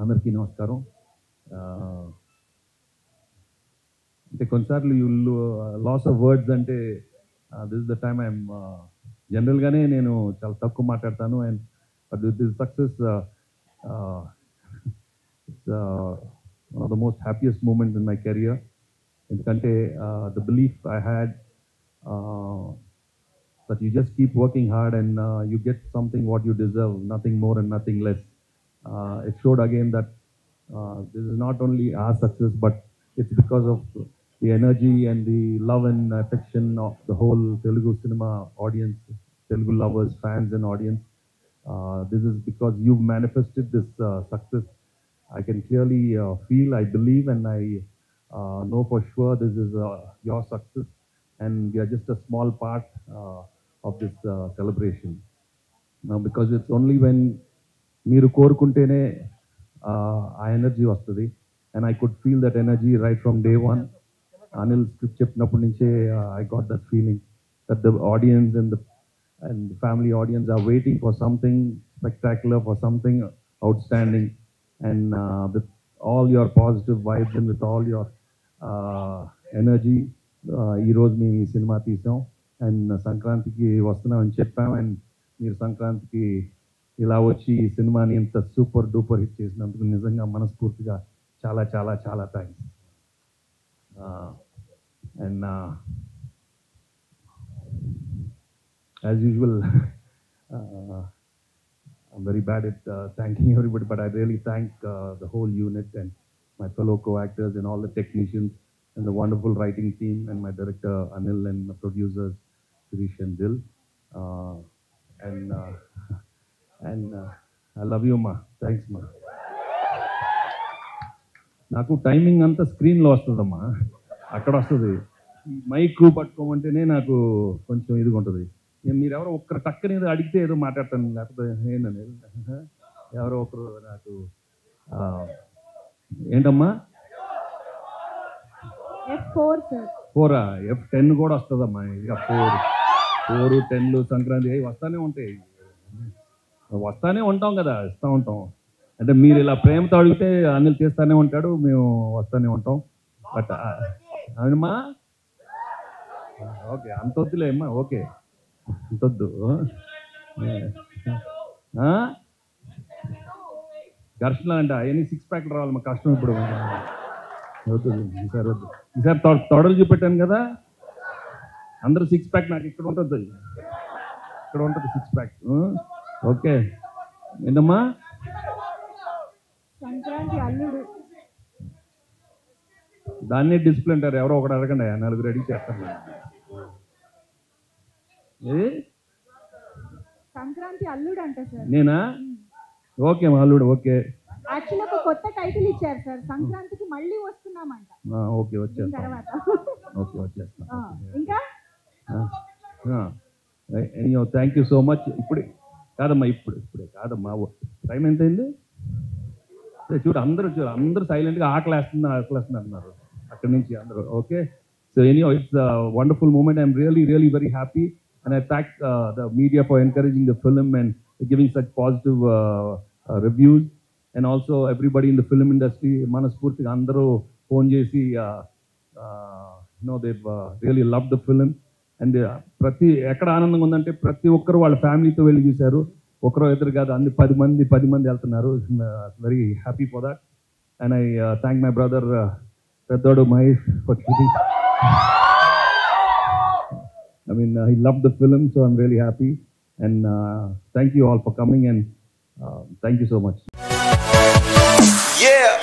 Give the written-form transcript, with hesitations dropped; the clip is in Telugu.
అందరికీ నమస్కారం. అంటే కొన్నిసార్లు యూ లాస్ ఆఫ్ వర్డ్స్ అంటే this is the time I'm జనరల్గానే నేను చాలా తక్కువ మాట్లాడతాను. And this success it's one of the most happiest moments in my career. ఎందుకంటే the belief I had that you just keep working hard and you get something what you deserve, nothing more and nothing less. It showed again that this is not only our success, but it's because of the energy and the love and affection of the whole Telugu cinema audience, Telugu lovers, fans and audience. This is because you've manifested this success. I can clearly feel, I believe, and I know for sure this is your success, and we are just a small part of this celebration. Now, because it's only when మీరు కోరుకుంటేనే ఆ ఎనర్జీ వస్తుంది, and I could feel that energy right from day one. Anil script చెప్పినప్పటి నుంచే I got that feeling that the audience and the family audience are waiting for something spectacular, for something outstanding. And with all your positive vibes and with all your energy ఈరోజు మేము ఈ సినిమా తీసాం. అండ్ సంక్రాంతికి వస్తున్నామని చెప్పాం, అండ్ మీరు సంక్రాంతికి ఇలా వచ్చి ఈ సినిమాని ఇంత సూపర్ డూపర్ హిట్ చేసినందుకు నిజంగా మనస్ఫూర్తిగా చాలా చాలా చాలా thanks. And as usual I'm very bad at thanking everybody, but I really thank the whole unit and my fellow co-actors and all the technicians and the wonderful writing team and my director Anil and the producers Shirish and Dil. And I love you, ma. Thanks, ma. నాకు టైమింగ్ అంతా స్క్రీన్లో వస్తుందమ్మా, అక్కడ వస్తుంది. మైక్ పట్టుకోమంటేనే నాకు కొంచెం ఇదిగా ఉంటుంది. మీరు ఎవరో ఒక్కరు టక్కని ఏదో అడిగితే ఏదో మాట్లాడతాను, లేకపోతే ఏంటనేది ఎవరో ఒకరు నాకు ఏంటమ్మా F4 F10 కూడా వస్తుందమ్మా. ఇక 4 10 సంక్రాంతి వస్తానే ఉంటాయి, వస్తానే ఉంటాం కదా, ఇస్తూ ఉంటాం. అంటే మీరు ఇలా ప్రేమతో అడిగితే అనిల్ చేస్తూనే ఉంటాడు, మేము వస్తూనే ఉంటాం. బట్ అవునమ్మా, ఓకే అంత వద్దులే అమ్మా, ఓకే అంతొద్దు. ఘర్షణ అంట అవన్నీ 6 ప్యాక్లు రావాలి, మా కష్టం ఇప్పుడు. అవుతుంది ఈసారి, వద్దు. ఈసారి తొడలు చూపెట్టాను కదా, అందరూ 6 ప్యాక్ నాకు ఇక్కడ ఉంటుంది, ఇక్కడ ఉంటుంది 6 ప్యాక్. ఓకే ఏంటమ్మా, సంక్రాంతి అల్లుడు దాన్నే డిస్ప్లే అంటారు. ఎవరో ఒకటి అడగండి, 4 అడిగి చేస్తాను. ఏది సంక్రాంతి అల్లుడు అంట సార్. నేనా? ఓకే మా అల్లుడు. ఓకే, యాక్చువల్లీ ఒక కొత్త టైటిల్ ఇచ్చారు సార్, సంక్రాంతికి మళ్ళీ వస్తున్నామంట. ఓకే వచ్చేస్తాను, తర్వాత ఓకే వచ్చేస్తాను. ఇంకా థ్యాంక్ యూ సో మచ్. ఇప్పుడే కాదమ్మా, ఇప్పుడే కాదమ్మా, టైం ఎంత అయింది చూడు. అందరూ సైలెంట్గా ఆకలేస్తుంది అంటున్నారు అక్కడి నుంచి అందరూ. Okay, so anyhow it's wonderful moment. I'm really very happy and I thank the media for encouraging the film and giving such positive reviews, and also everybody in the film industry. Manaspurtiga andaru phone chesi they've really loved the film, and prati ekkada aanandanga undante prati okkaru vaalla family tho velli chusaru. Okkaru edaru kaadu, andi 10 mandi veltunnaru. Very happy for that, and I thank my brother Peddodu Mahesh for shooting. I mean, he loved the film, so I'm really happy. And thank you all for coming, and thank you so much. Yeah.